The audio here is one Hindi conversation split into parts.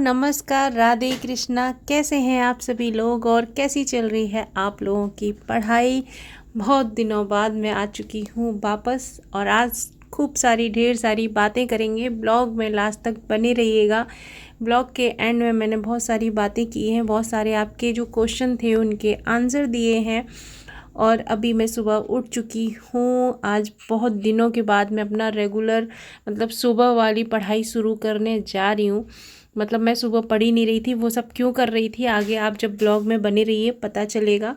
नमस्कार, राधे कृष्णा। कैसे हैं आप सभी लोग और कैसी चल रही है आप लोगों की पढ़ाई। बहुत दिनों बाद मैं आ चुकी हूँ वापस और आज खूब सारी ढेर सारी बातें करेंगे। ब्लॉग में लास्ट तक बने रहिएगा। ब्लॉग के एंड में मैंने बहुत सारी बातें की हैं, बहुत सारे आपके जो क्वेश्चन थे उनके आंसर दिए हैं और अभी मैं सुबह उठ चुकी हूँ। आज बहुत दिनों के बाद मैं अपना रेगुलर मतलब सुबह वाली पढ़ाई शुरू करने जा रही हूँ। मतलब मैं सुबह पढ़ ही नहीं रही थी, वो सब क्यों कर रही थी आगे आप जब ब्लॉग में बने रहिए पता चलेगा।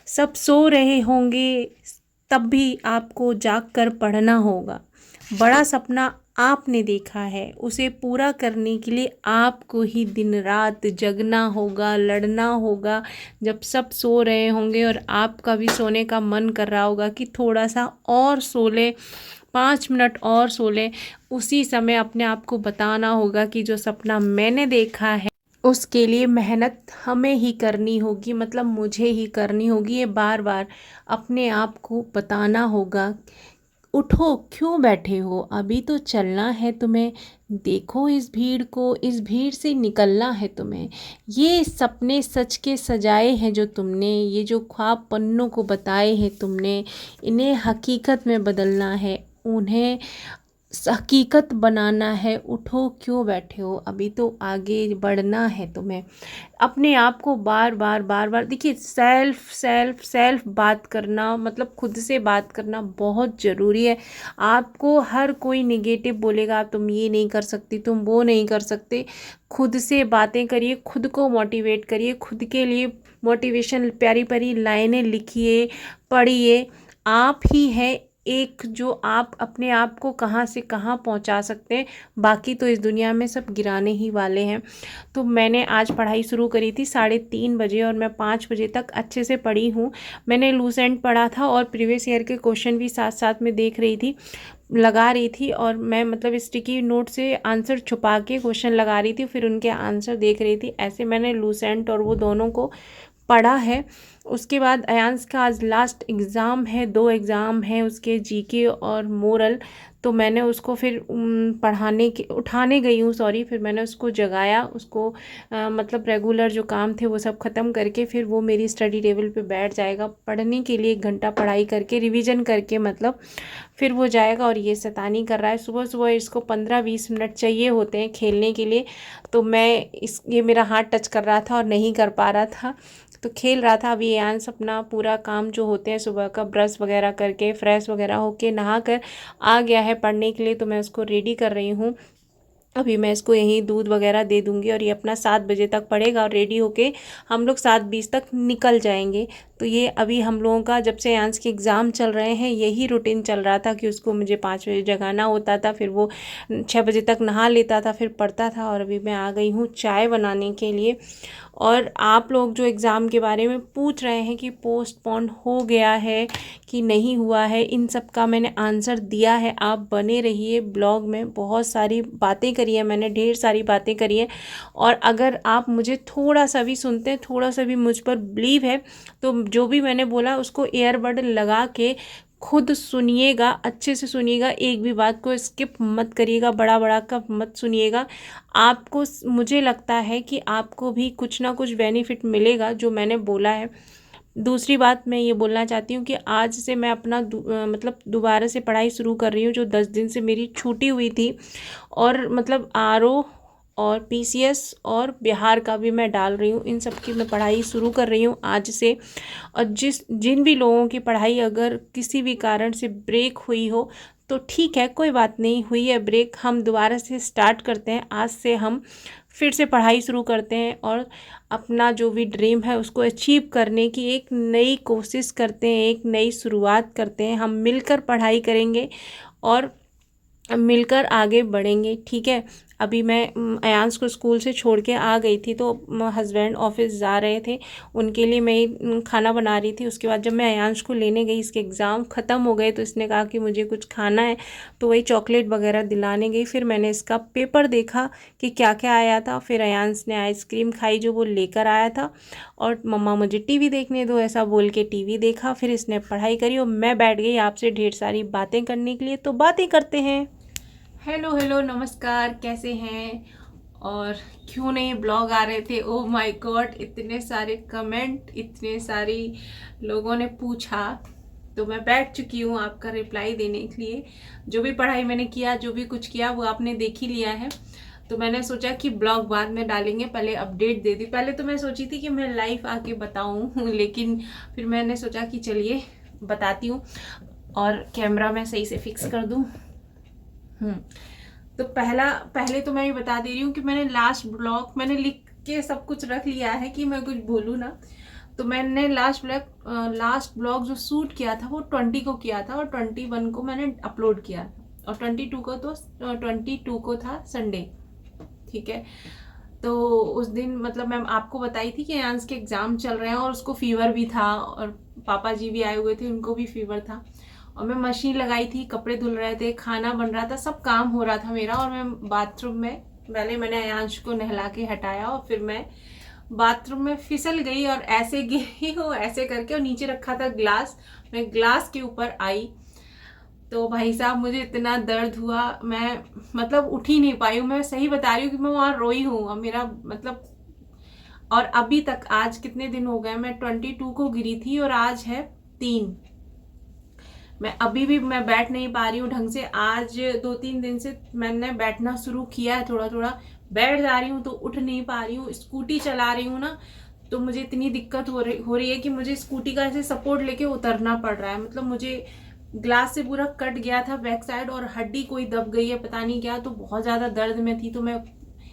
सब सो रहे होंगे तब भी आपको जाग कर पढ़ना होगा। बड़ा सपना आपने देखा है, उसे पूरा करने के लिए आपको ही दिन रात जगना होगा, लड़ना होगा। जब सब सो रहे होंगे और आपका भी सोने का मन कर रहा होगा कि थोड़ा सा और सो ले, 5 मिनट और सो ले, उसी समय अपने आप को बताना होगा कि जो सपना मैंने देखा है उसके लिए मेहनत हमें ही करनी होगी, मतलब मुझे ही करनी होगी। ये बार बार अपने आप को बताना होगा। उठो, क्यों बैठे हो, अभी तो चलना है तुम्हें। देखो इस भीड़ को, इस भीड़ से निकलना है तुम्हें। ये सपने सच के सजाए हैं जो तुमने, ये जो ख्वाब पन्नों को बताए हैं तुमने, इन्हें हकीकत में बदलना है, उन्हें हकीकत बनाना है। उठो, क्यों बैठे हो, अभी तो आगे बढ़ना है तुम्हें। अपने आप को बार बार बार बार देखिए, सेल्फ सेल्फ सेल्फ बात करना मतलब खुद से बात करना बहुत ज़रूरी है। आपको हर कोई निगेटिव बोलेगा, तुम ये नहीं कर सकती, तुम वो नहीं कर सकते। खुद से बातें करिए, खुद को मोटिवेट करिए, खुद के लिए मोटिवेशन प्यारी प्यारी लाइनें लिखिए, पढ़िए। आप ही हैं एक जो आप अपने आप को कहाँ से कहाँ पहुंचा सकते हैं, बाकी तो इस दुनिया में सब गिराने ही वाले हैं। तो मैंने आज पढ़ाई शुरू करी थी 3:30 बजे और मैं 5 बजे तक अच्छे से पढ़ी हूँ। मैंने लूसेंट पढ़ा था और प्रीवियस ईयर के क्वेश्चन भी साथ साथ में देख रही थी, लगा रही थी। और मैं मतलब स्टिकी नोट से आंसर छुपा के क्वेश्चन लगा रही थी, फिर उनके आंसर देख रही थी। ऐसे मैंने लूसेंट और वो दोनों को पढ़ा है। उसके बाद अयांश का आज लास्ट एग्ज़ाम है, 2 एग्ज़ाम हैं उसके, जीके और मोरल। तो मैंने उसको फिर पढ़ाने के उठाने गई हूँ, सॉरी, फिर मैंने उसको जगाया, उसको मतलब रेगुलर जो काम थे वो सब ख़त्म करके फिर वो मेरी स्टडी टेबल पे बैठ जाएगा पढ़ने के लिए। 1 घंटा पढ़ाई करके, रिवीजन करके मतलब फिर वो जाएगा। और ये शैतानी कर रहा है, सुबह सुबह इसको 15-20 मिनट चाहिए होते हैं खेलने के लिए। तो मैं ये मेरा हाथ टच कर रहा था और नहीं कर पा रहा था, तो खेल रहा था। अभी यांश अपना पूरा काम जो होते हैं सुबह का, ब्रश वगैरह करके फ्रेश वगैरह होके नहा कर आ गया है पढ़ने के लिए। तो मैं उसको रेडी कर रही हूँ। अभी मैं इसको यहीं दूध वगैरह दे दूँगी और ये अपना 7 बजे तक पढ़ेगा और रेडी होके हम लोग 7:20 तक निकल जाएंगे। तो ये अभी हम लोगों का जब से आंस के एग्ज़ाम चल रहे हैं यही रूटीन चल रहा था कि उसको मुझे 5 बजे जगाना होता था, फिर वो 6 बजे तक नहा लेता था, फिर पढ़ता था। और अभी मैं आ गई हूँ चाय बनाने के लिए। और आप लोग जो एग्ज़ाम के बारे में पूछ रहे हैं कि पोस्टपोन हो गया है कि नहीं हुआ है, इन सब का मैंने आंसर दिया है। आप बने रहिए ब्लॉग में, बहुत सारी बातें करी है मैंने, ढेर सारी बातें करी है। और अगर आप मुझे थोड़ा सा भी सुनते हैं, थोड़ा सा भी मुझ पर बिलीव है, तो जो भी मैंने बोला उसको ईयरबड लगा के खुद सुनिएगा, अच्छे से सुनिएगा, एक भी बात को स्किप मत करिएगा, बड़ा बड़ा का मत सुनिएगा। आपको मुझे लगता है कि आपको भी कुछ ना कुछ बेनिफिट मिलेगा जो मैंने बोला है। दूसरी बात मैं ये बोलना चाहती हूँ कि आज से मैं अपना मतलब दोबारा से पढ़ाई शुरू कर रही हूँ, जो 10 दिन से मेरी छूटी हुई थी। और मतलब आरओ और पीसीएस और बिहार का भी मैं डाल रही हूँ, इन सब की मैं पढ़ाई शुरू कर रही हूँ आज से। और जिन भी लोगों की पढ़ाई अगर किसी भी कारण से ब्रेक हुई हो तो ठीक है, कोई बात नहीं, हुई है ब्रेक, हम दोबारा से स्टार्ट करते हैं। आज से हम फिर से पढ़ाई शुरू करते हैं और अपना जो भी ड्रीम है उसको अचीव करने की एक नई कोशिश करते हैं, एक नई शुरुआत करते हैं। हम मिलकर पढ़ाई करेंगे और मिलकर आगे बढ़ेंगे, ठीक है। अभी मैं अयांश को स्कूल से छोड़ के आ गई थी, तो हस्बैंड ऑफिस जा रहे थे, उनके लिए मैं खाना बना रही थी। उसके बाद जब मैं अयांश को लेने गई, इसके एग्ज़ाम ख़त्म हो गए, तो इसने कहा कि मुझे कुछ खाना है, तो वही चॉकलेट वगैरह दिलाने गई। फिर मैंने इसका पेपर देखा कि क्या क्या आया था। फिर अयांश ने आइसक्रीम खाई जो वो लेकर आया था, और मम्मा मुझे टीवी देखने दो ऐसा बोल के टीवी देखा। फिर इसने पढ़ाई करी और मैं बैठ गई आपसे ढेर सारी बातें करने के लिए। तो बातें करते हैं। हेलो हेलो, नमस्कार, कैसे हैं। और क्यों नहीं ब्लॉग आ रहे थे। ओ माय गॉड, इतने सारे कमेंट, इतने सारी लोगों ने पूछा, तो मैं बैठ चुकी हूँ आपका रिप्लाई देने के लिए। जो भी पढ़ाई मैंने किया, जो भी कुछ किया, वो आपने देख ही लिया है। तो मैंने सोचा कि ब्लॉग बाद में डालेंगे, पहले अपडेट दे दी। पहले तो मैं सोची थी कि मैं लाइव आके बताऊँ लेकिन फिर मैंने सोचा कि चलिए बताती हूँ। और कैमरा मैं सही से फिक्स कर दूँ। तो पहले तो मैं ये बता दे रही हूँ कि मैंने लास्ट ब्लॉग मैंने लिख के सब कुछ रख लिया है कि मैं कुछ भूलूँ ना। तो मैंने लास्ट ब्लॉग जो शूट किया था वो 20 को किया था, और 21 को मैंने अपलोड किया था, और 22 को था संडे। ठीक है, तो उस दिन मतलब मैं आपको बताई थी कि आंस के एग्ज़ाम चल रहे हैं और उसको फीवर भी था, और पापा जी भी आए हुए थे, उनको भी फीवर था। और मैं मशीन लगाई थी, कपड़े धुल रहे थे, खाना बन रहा था, सब काम हो रहा था मेरा। और मैं बाथरूम में, पहले मैंने अयांश को नहला के हटाया और फिर मैं बाथरूम में फिसल गई और ऐसे गिरी हूँ ऐसे करके, और नीचे रखा था ग्लास, मैं ग्लास के ऊपर आई। तो भाई साहब मुझे इतना दर्द हुआ, मैं मतलब उठ ही नहीं पाई हूँ। मैं सही बता रही हूँ कि मैं वहाँ रोई हूँ। और मेरा मतलब, और अभी तक आज कितने दिन हो गए, मैं 22 को गिरी थी और आज है 3। मैं अभी भी मैं बैठ नहीं पा रही हूँ ढंग से। आज 2-3 दिन से मैंने बैठना शुरू किया है, थोड़ा थोड़ा बैठ जा रही हूँ तो उठ नहीं पा रही हूँ। स्कूटी चला रही हूँ ना, तो मुझे इतनी दिक्कत हो रही है कि मुझे स्कूटी का ऐसे सपोर्ट लेके उतरना पड़ रहा है। मतलब मुझे ग्लास से पूरा कट गया था बैक साइड, और हड्डी कोई दब गई है, पता नहीं क्या। तो बहुत ज़्यादा दर्द में थी। तो मैं,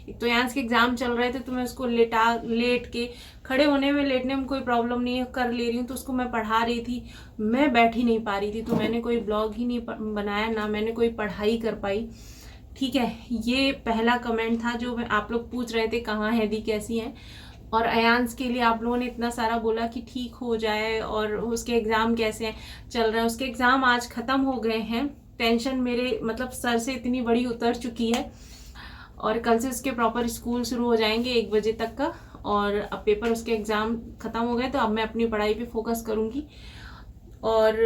एक तो यांस के एग्जाम चल रहे थे, तो मैं उसको लेट के, खड़े होने में लेटने में कोई प्रॉब्लम नहीं है, कर ले रही हूँ। तो उसको मैं पढ़ा रही थी, मैं बैठ ही नहीं पा रही थी। तो मैंने कोई ब्लॉग ही नहीं बनाया, ना मैंने कोई पढ़ाई कर पाई। ठीक है, ये पहला कमेंट था जो आप लोग पूछ रहे थे कहाँ है दी, कैसी है। और अयांस के लिए आप लोगों ने इतना सारा बोला कि ठीक हो जाए, और उसके एग्ज़ाम कैसे चल रहे हैं। उसके एग्ज़ाम आज ख़त्म हो गए हैं। टेंशन मेरे मतलब सर से इतनी बड़ी उतर चुकी है। और कल से उसके प्रॉपर स्कूल शुरू हो जाएंगे 1 बजे तक का। और अब पेपर, उसके एग्ज़ाम ख़त्म हो गए, तो अब मैं अपनी पढ़ाई पे फोकस करूँगी। और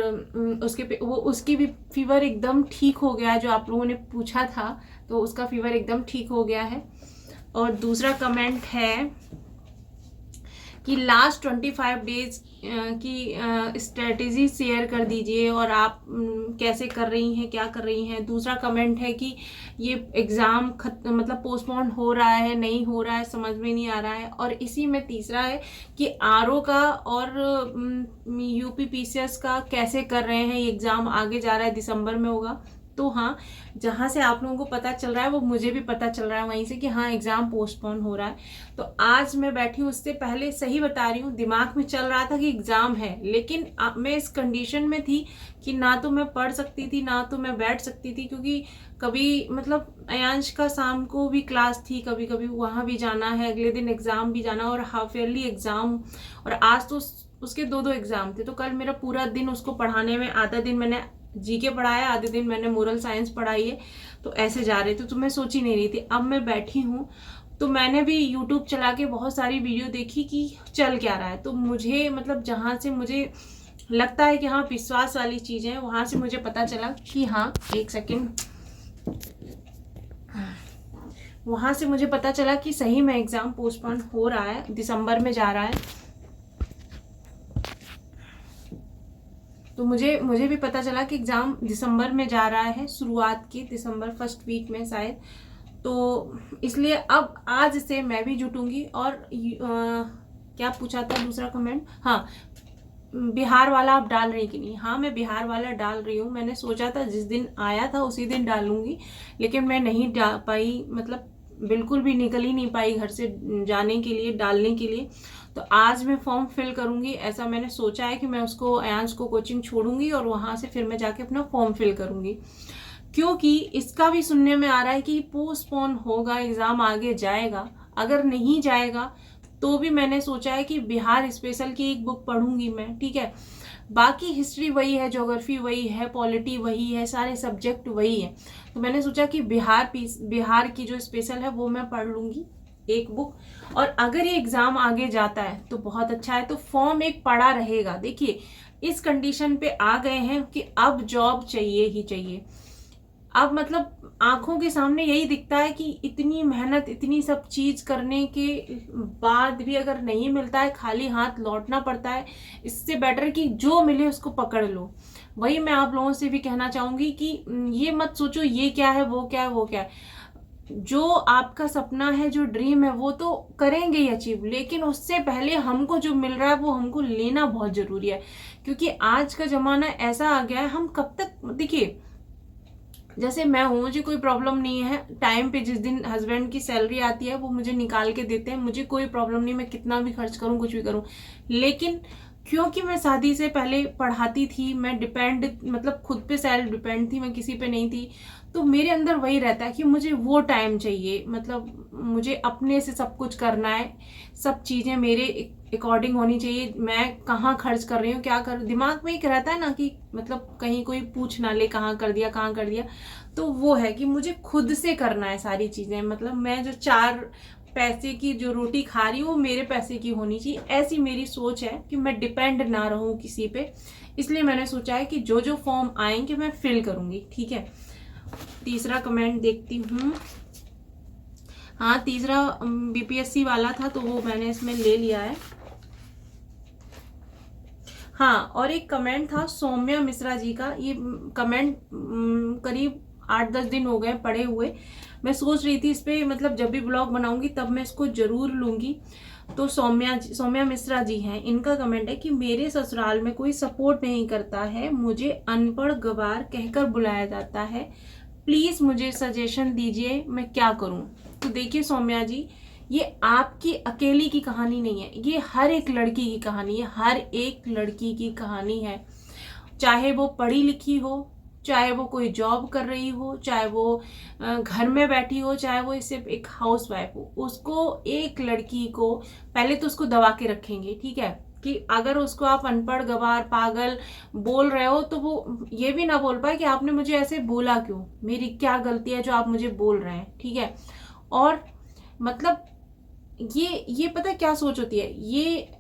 उसकी भी फीवर एकदम ठीक हो गया है, जो आप लोगों ने पूछा था। तो उसका फीवर एकदम ठीक हो गया है। और दूसरा कमेंट है कि लास्ट 25 डेज की स्ट्रेटेजी शेयर कर दीजिए, और आप कैसे कर रही हैं, क्या कर रही हैं। दूसरा कमेंट है कि ये एग्ज़ाम मतलब पोस्टपोन हो रहा है, नहीं हो रहा है, समझ में नहीं आ रहा है। और इसी में तीसरा है कि आरओ का और यूपीपीसीएस का कैसे कर रहे हैं। ये एग्ज़ाम आगे जा रहा है, दिसंबर में होगा। तो हाँ, जहाँ से आप लोगों को पता चल रहा है वो मुझे भी पता चल रहा है वहीं से कि हाँ एग्ज़ाम पोस्टपोन हो रहा है। तो आज मैं बैठी हूँ, उससे पहले सही बता रही हूँ, दिमाग में चल रहा था कि एग्ज़ाम है, लेकिन मैं इस कंडीशन में थी कि ना तो मैं पढ़ सकती थी, ना तो मैं बैठ सकती थी। क्योंकि कभी मतलब अयांश का शाम को भी क्लास थी, कभी कभी वहाँ भी जाना है, अगले दिन एग्ज़ाम भी जाना, और हाफ ईयरली एग्ज़ाम। और आज तो उसके 2-2 एग्ज़ाम थे। तो कल मेरा पूरा दिन उसको पढ़ाने में, आधा दिन मैंने जीके पढ़ाया, आधे दिन मैंने मोरल साइंस पढ़ाई है। तो ऐसे जा रहे थे, तो मैं सोच ही नहीं रही थी। अब मैं बैठी हूँ, तो मैंने भी यूट्यूब चला के बहुत सारी वीडियो देखी कि चल क्या रहा है। तो मुझे मतलब जहाँ से मुझे लगता है कि हाँ विश्वास वाली चीज़ें हैं, वहाँ से मुझे पता चला कि हाँ, एक सेकेंड, वहाँ से मुझे पता चला कि सही में एग्ज़ाम पोस्टपोन हो रहा है, दिसंबर में जा रहा है। तो मुझे भी पता चला कि एग्ज़ाम दिसंबर में जा रहा है, शुरुआत की दिसंबर फर्स्ट वीक में शायद। तो इसलिए अब आज से मैं भी जुटूंगी। और क्या पूछा था दूसरा कमेंट, हाँ बिहार वाला आप डाल रही कि नहीं। हाँ मैं बिहार वाला डाल रही हूँ। मैंने सोचा था जिस दिन आया था उसी दिन डालूंगी, लेकिन मैं नहीं डाल पाई, मतलब बिल्कुल भी निकल ही नहीं पाई घर से जाने के लिए, डालने के लिए। तो आज मैं फॉर्म फिल करूंगी, ऐसा मैंने सोचा है कि मैं उसको, अयांश को कोचिंग छोड़ूंगी और वहाँ से फिर मैं जाके अपना फॉर्म फिल करूंगी। क्योंकि इसका भी सुनने में आ रहा है कि पोस्टपोन होगा, एग्ज़ाम आगे जाएगा। अगर नहीं जाएगा तो भी मैंने सोचा है कि बिहार स्पेशल की एक बुक पढ़ूंगी मैं, ठीक है। बाकी हिस्ट्री वही है, ज्योग्राफी वही है, पॉलिटी वही है, सारे सब्जेक्ट वही है। तो मैंने सोचा कि बिहार की जो स्पेशल है वो मैं पढ़ लूँगी एक बुक। और अगर ये एग्ज़ाम आगे जाता है तो बहुत अच्छा है, तो फॉर्म एक पड़ा रहेगा। देखिए इस कंडीशन पे आ गए हैं कि अब जॉब चाहिए ही चाहिए। अब मतलब आंखों के सामने यही दिखता है कि इतनी मेहनत, इतनी सब चीज करने के बाद भी अगर नहीं मिलता है, खाली हाथ लौटना पड़ता है। इससे बेटर कि जो मिले उसको पकड़ लो। वही मैं आप लोगों से भी कहना चाहूंगी कि ये मत सोचो ये क्या है, वो क्या है, वो क्या है। जो आपका सपना है, जो ड्रीम है, वो तो करेंगे ही अचीव, लेकिन उससे पहले हमको जो मिल रहा है वो हमको लेना बहुत जरूरी है। क्योंकि आज का जमाना ऐसा आ गया है, हम कब तक, देखिए जैसे मैं हूँ, मुझे कोई प्रॉब्लम नहीं है, टाइम पे जिस दिन हस्बैंड की सैलरी आती है वो मुझे निकाल के देते हैं, मुझे कोई प्रॉब्लम नहीं, मैं कितना भी खर्च करूँ, कुछ भी करूँ। लेकिन क्योंकि मैं शादी से पहले पढ़ाती थी, मैं डिपेंड, मतलब खुद पे सेल्फ डिपेंड थी, मैं किसी पे नहीं थी, तो मेरे अंदर वही रहता है कि मुझे वो टाइम चाहिए, मतलब मुझे अपने से सब कुछ करना है, सब चीज़ें मेरे अकॉर्डिंग होनी चाहिए। मैं कहाँ खर्च कर रही हूँ, क्या कर, दिमाग में एक रहता है ना कि मतलब कहीं कोई पूछ ना ले कहाँ कर दिया, कहाँ कर दिया। तो वो है कि मुझे खुद से करना है सारी चीज़ें, मतलब मैं जो 4 पैसे की जो रोटी खा रही हूँ वो मेरे पैसे की होनी चाहिए, ऐसी मेरी सोच है कि मैं डिपेंड ना रहूँ किसी पे। इसलिए मैंने सोचा है कि जो जो फॉर्म आएंगे मैं फिल करूँगी। ठीक है, तीसरा कमेंट देखती हूँ। हाँ, तीसरा बीपीएससी वाला था तो वो मैंने इसमें ले लिया है। हाँ, और एक कमेंट था सौम्या मिश्रा जी का। ये कमेंट करीब 8-10 दिन हो गए पढ़े हुए। मैं सोच रही थी इस पर, मतलब जब भी ब्लॉग बनाऊंगी तब मैं इसको जरूर लूंगी। तो सौम्या मिश्रा जी हैं, इनका कमेंट है कि मेरे ससुराल में कोई सपोर्ट नहीं करता है, मुझे अनपढ़ गवार कहकर बुलाया जाता है, प्लीज मुझे सजेशन दीजिए मैं क्या करूं। तो देखिए सौम्या जी, ये आपकी अकेली की कहानी नहीं है, ये हर एक लड़की की कहानी है, हर एक लड़की की कहानी है। चाहे वो पढ़ी लिखी हो, चाहे वो कोई जॉब कर रही हो, चाहे वो घर में बैठी हो, चाहे वो सिर्फ एक हाउस वाइफ हो, उसको, एक लड़की को पहले तो उसको दबा के रखेंगे। ठीक है, कि अगर उसको आप अनपढ़ गवार पागल बोल रहे हो तो वो ये भी ना बोल पाए कि आपने मुझे ऐसे बोला क्यों, मेरी क्या गलती है जो आप मुझे बोल रहे हैं। ठीक है, और मतलब ये पता है क्या सोच होती है, ये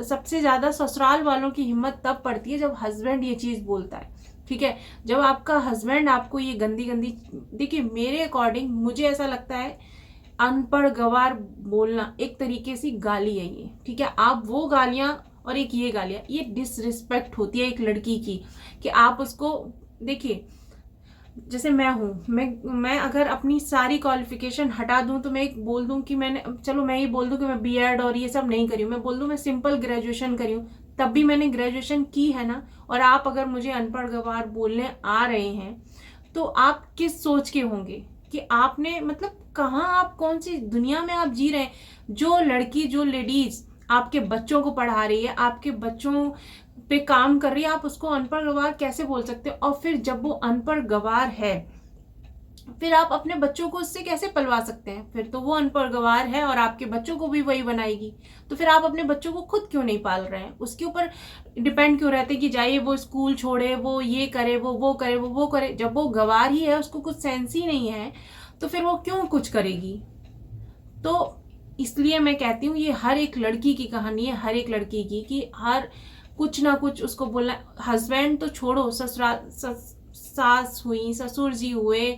सबसे ज्यादा ससुराल वालों की हिम्मत तब पड़ती है जब हस्बैंड ये चीज बोलता है। ठीक है, जब आपका हस्बैंड आपको ये गंदी गंदी, देखिए मेरे अकॉर्डिंग मुझे ऐसा लगता है अनपढ़ गवार बोलना एक तरीके से गाली है ये। ठीक है, आप वो गालियां और एक ये गालियां, ये डिसरिस्पेक्ट होती है एक लड़की की, कि आप उसको, देखिए जैसे मैं हूँ, मैं अगर अपनी सारी क्वालिफिकेशन हटा दूं तो मैं एक बोल दूं कि मैंने, चलो मैं ये बोल दूं कि मैं बीएड और ये सब नहीं करी हूँ, मैं बोल दूं मैं सिंपल ग्रेजुएशन करी हूँ, तब भी मैंने ग्रेजुएशन की है ना। और आप अगर मुझे अनपढ़ गवार बोलने आ रहे हैं तो आप किस सोच के होंगे कि आपने, मतलब कहाँ, आप कौन सी दुनिया में आप जी रहे हैं। जो लड़की, जो लेडीज आपके बच्चों को पढ़ा रही है, आपके बच्चों पे काम कर रही है, आप उसको अनपढ़ गवार कैसे बोल सकते हो। और फिर जब वो अनपढ़ गवार है, फिर आप अपने बच्चों को उससे कैसे पलवा सकते हैं, फिर तो वो अनपढ़ गवार है और आपके बच्चों को भी वही बनाएगी। तो फिर आप अपने बच्चों को खुद क्यों नहीं पाल रहे हैं, उसके ऊपर डिपेंड क्यों रहते कि जाइए वो स्कूल छोड़े, वो ये करे, वो करे, वो करे। जब वो गवार ही है, उसको कुछ सेंस ही नहीं है, तो फिर वो क्यों कुछ करेगी। तो इसलिए मैं कहती हूँ ये हर एक लड़की की कहानी है, हर एक लड़की की, कि हर कुछ ना कुछ उसको बोलना। हस्बैंड तो छोड़ो, ससुराल, सास हुई, ससुर जी हुए,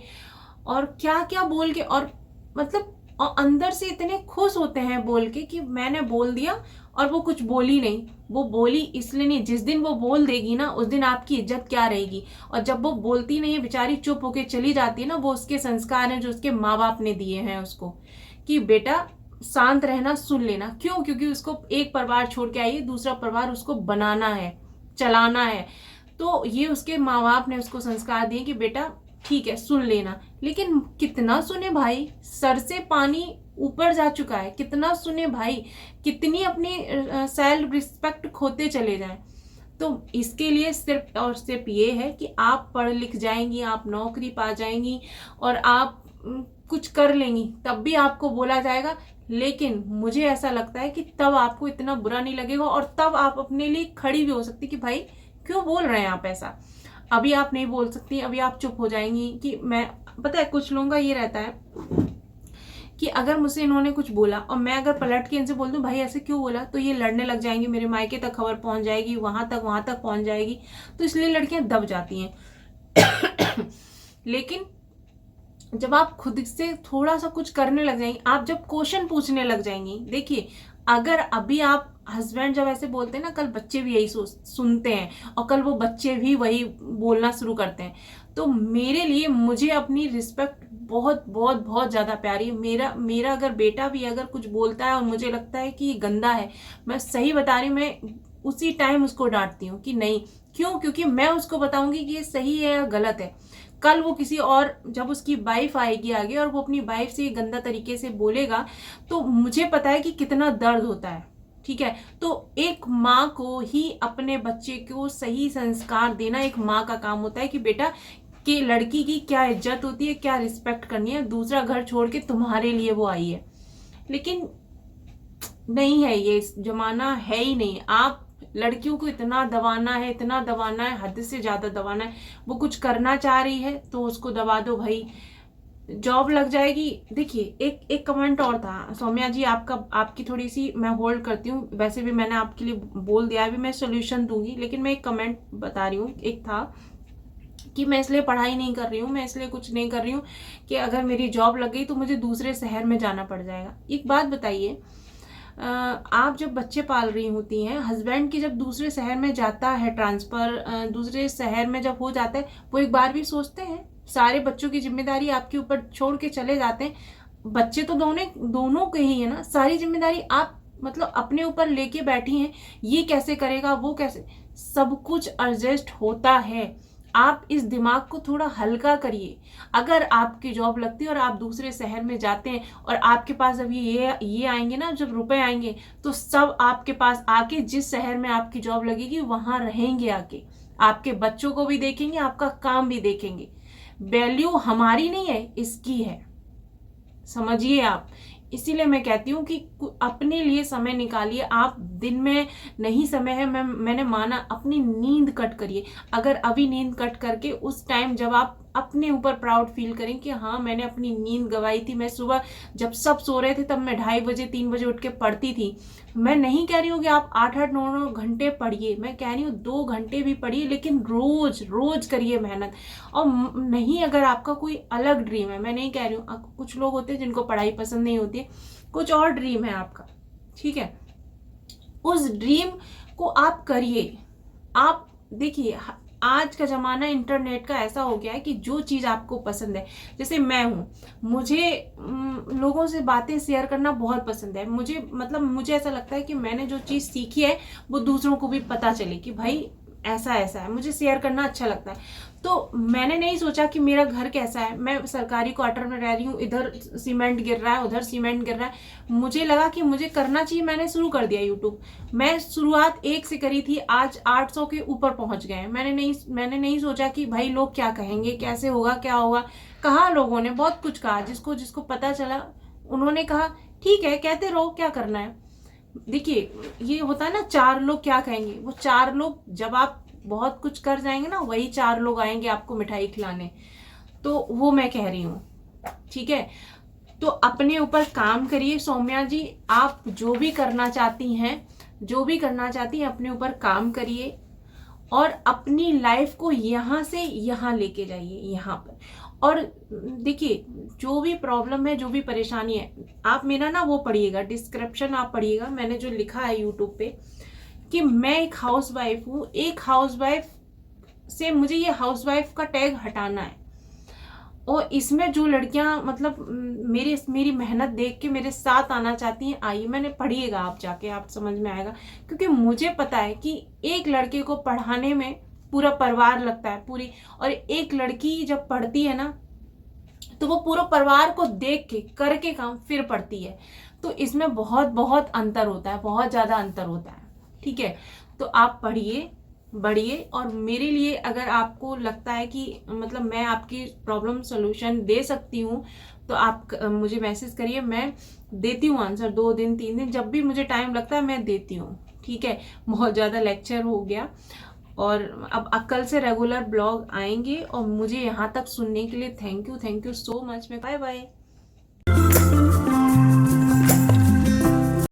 और क्या क्या बोल के, और मतलब और अंदर से इतने खुश होते हैं बोल के कि मैंने बोल दिया, और वो कुछ बोली नहीं। वो बोली इसलिए नहीं, जिस दिन वो बोल देगी ना उस दिन आपकी इज्जत क्या रहेगी। और जब वो बोलती नहीं है, बेचारी चुप होके चली जाती है ना, वो उसके संस्कार हैं जो उसके माँ बाप ने दिए हैं उसको, कि बेटा शांत रहना, सुन लेना। क्यों? क्योंकि उसको एक परिवार छोड़ के आई है, दूसरा परिवार उसको बनाना है, चलाना है। तो ये उसके माँ बाप ने उसको संस्कार दिए कि बेटा ठीक है सुन लेना। लेकिन कितना सुने भाई, सर से पानी ऊपर जा चुका है, कितना सुने भाई, कितनी अपनी सेल्फ रिस्पेक्ट खोते चले जाएं। तो इसके लिए सिर्फ और सिर्फ ये है कि आप पढ़ लिख जाएंगी, आप नौकरी पा जाएंगी और आप कुछ कर लेंगी, तब भी आपको बोला जाएगा। लेकिन मुझे ऐसा लगता है कि तब आपको इतना बुरा नहीं लगेगा, और तब आप अपने लिए खड़ी भी हो सकती कि भाई क्यों बोल रहे हैं आप ऐसा। अभी आप नहीं बोल सकती, अभी आप चुप हो जाएंगी कि मैं, पता है कुछ लोगों का ये रहता है कि अगर मुझसे इन्होंने कुछ बोला और मैं अगर पलट के इनसे बोल दूं भाई ऐसे क्यों बोला, तो ये लड़ने लग जाएंगे, मेरे मायके तक खबर पहुंच जाएगी, वहां तक पहुंच जाएगी। तो इसलिए लड़कियां दब जाती हैं। लेकिन जब आप खुद से थोड़ा सा कुछ करने लग जाएंगी, आप जब क्वेश्चन पूछने लग जाएंगी, देखिए अगर अभी आप हस्बैंड जब ऐसे बोलते हैं ना, कल बच्चे भी यही सुनते हैं और कल वो बच्चे भी वही बोलना शुरू करते हैं। तो मेरे लिए, मुझे अपनी रिस्पेक्ट बहुत बहुत बहुत ज़्यादा प्यारी है। मेरा मेरा अगर बेटा भी अगर कुछ बोलता है और मुझे लगता है कि ये गंदा है, मैं सही बता रही हूँ, मैं उसी टाइम उसको डांटती हूँ कि नहीं। क्यों? क्योंकि मैं उसको बताऊंगी कि ये सही है या गलत है। कल वो किसी और, जब उसकी वाइफ आएगी आगे और वो अपनी वाइफ से गंदा तरीके से बोलेगा, तो मुझे पता है कि कितना दर्द होता है। ठीक है, तो एक माँ को ही अपने बच्चे को सही संस्कार देना एक माँ का काम होता है कि बेटा कि लड़की की क्या इज्जत होती है, क्या रिस्पेक्ट करनी है। दूसरा घर छोड़ के तुम्हारे लिए वो आई है, लेकिन नहीं है, ये जमाना है ही नहीं। आप लड़कियों को इतना दबाना है, इतना दबाना है, हद से ज्यादा दबाना है। वो कुछ करना चाह रही है तो उसको दबा दो भाई, जॉब लग जाएगी। देखिए एक कमेंट और था सौम्या जी, आपकी थोड़ी सी मैं होल्ड करती हूँ। वैसे भी मैंने आपके लिए बोल दिया, अभी मैं सोल्यूशन दूंगी, लेकिन मैं एक कमेंट बता रही हूँ। एक था कि मैं इसलिए पढ़ाई नहीं कर रही हूँ, मैं इसलिए कुछ नहीं कर रही हूँ कि अगर मेरी जॉब लग गई तो मुझे दूसरे शहर में जाना पड़ जाएगा। एक बात बताइए, आप जब बच्चे पाल रही होती हैं, हस्बैंड की जब दूसरे शहर में जाता है ट्रांसफर, दूसरे शहर में जब हो जाता है, वो एक बार भी सोचते हैं? सारे बच्चों की जिम्मेदारी आपके ऊपर छोड़ के चले जाते हैं। बच्चे तो दोनों के ही है ना, सारी जिम्मेदारी आप मतलब अपने ऊपर लेके बैठी हैं। ये कैसे करेगा, वो कैसे, सब कुछ एडजस्ट होता है। आप इस दिमाग को थोड़ा हल्का करिए। अगर आपकी जॉब लगती है और आप दूसरे शहर में जाते हैं और आपके पास जब ये आएंगे ना, जब रुपए आएंगे, तो सब आपके पास आके जिस शहर में आपकी जॉब लगेगी वहां रहेंगे आके, आपके बच्चों को भी देखेंगे, आपका काम भी देखेंगे। वैल्यू हमारी नहीं है, इसकी है, समझिए आप। इसीलिए मैं कहती हूँ कि अपने लिए समय निकालिए। आप दिन में नहीं समय है, मैंने माना, अपनी नींद कट करिए। अगर अभी नींद कट करके उस टाइम जब आप अपने ऊपर प्राउड फील करें कि हाँ मैंने अपनी नींद गवाई थी, मैं सुबह जब सब सो रहे थे तब मैं 2:30 बजे 3 बजे उठ के पढ़ती थी। मैं नहीं कह रही हूँ कि आप 8-8 9-9 घंटे पढ़िए, मैं कह रही हूँ 2 घंटे भी पढ़िए, लेकिन रोज रोज करिए मेहनत। और नहीं, अगर आपका कोई अलग ड्रीम है, मैं नहीं कह रही हूँ, कुछ लोग होते हैं जिनको पढ़ाई पसंद नहीं होती है, कुछ और ड्रीम है आपका, ठीक है, उस ड्रीम को आप करिए। आप देखिए आज का ज़माना इंटरनेट का ऐसा हो गया है कि जो चीज़ आपको पसंद है, जैसे मैं हूँ, मुझे लोगों से बातें शेयर करना बहुत पसंद है। मुझे ऐसा लगता है कि मैंने जो चीज़ सीखी है वो दूसरों को भी पता चले कि भाई ऐसा ऐसा है, मुझे शेयर करना अच्छा लगता है। तो मैंने नहीं सोचा कि मेरा घर कैसा है, मैं सरकारी क्वार्टर में रह रही हूँ, इधर सीमेंट गिर रहा है, उधर सीमेंट गिर रहा है, मुझे लगा कि मुझे करना चाहिए, मैंने शुरू कर दिया यूट्यूब। मैं शुरुआत 1 से करी थी, आज 800 के ऊपर पहुंच गए। मैंने नहीं सोचा कि भाई लोग क्या कहेंगे, कैसे होगा, क्या होगा। कहा लोगों ने बहुत कुछ कहा, जिसको जिसको पता चला उन्होंने कहा ठीक है कहते रहो, क्या करना है। देखिए ये होता है ना, 4 लोग क्या कहेंगे, वो 4 लोग जब आप बहुत कुछ कर जाएंगे ना, वही 4 लोग आएंगे आपको मिठाई खिलाने। तो वो मैं कह रही हूँ, ठीक है। तो अपने ऊपर काम करिए सौम्या जी, आप जो भी करना चाहती हैं, जो भी करना चाहती हैं, अपने ऊपर काम करिए और अपनी लाइफ को यहाँ से यहाँ लेके जाइए, यहाँ पर। और देखिए जो भी प्रॉब्लम है, जो भी परेशानी है, आप मेरा ना वो पढ़िएगा, डिस्क्रिप्शन आप पढ़िएगा, मैंने जो लिखा है यूट्यूब पे कि मैं एक हाउसवाइफ हूँ, एक हाउसवाइफ से मुझे ये हाउसवाइफ का टैग हटाना है। और इसमें जो लड़कियां मतलब मेरी मेहनत देख के मेरे साथ आना चाहती हैं, आइए, मैंने पढ़िएगा आप जाके, आप समझ में आएगा। क्योंकि मुझे पता है कि एक लड़के को पढ़ाने में पूरा परिवार लगता है, पूरी, और एक लड़की जब पढ़ती है ना तो वो पूरा परिवार को देख के करके काम फिर पढ़ती है। तो इसमें बहुत बहुत अंतर होता है, बहुत ज़्यादा अंतर होता है, ठीक है। तो आप पढ़िए, बढ़िए, और मेरे लिए अगर आपको लगता है कि मतलब मैं आपकी प्रॉब्लम सॉल्यूशन दे सकती हूँ तो आप मुझे मैसेज करिए, मैं देती हूँ आंसर। 2 दिन 3 दिन जब भी मुझे टाइम लगता है मैं देती हूँ, ठीक है। बहुत ज़्यादा लेक्चर हो गया, और अब कल से रेगुलर ब्लॉग आएंगे। और मुझे यहाँ तक सुनने के लिए थैंक यू सो मच। मैं बाय बाय।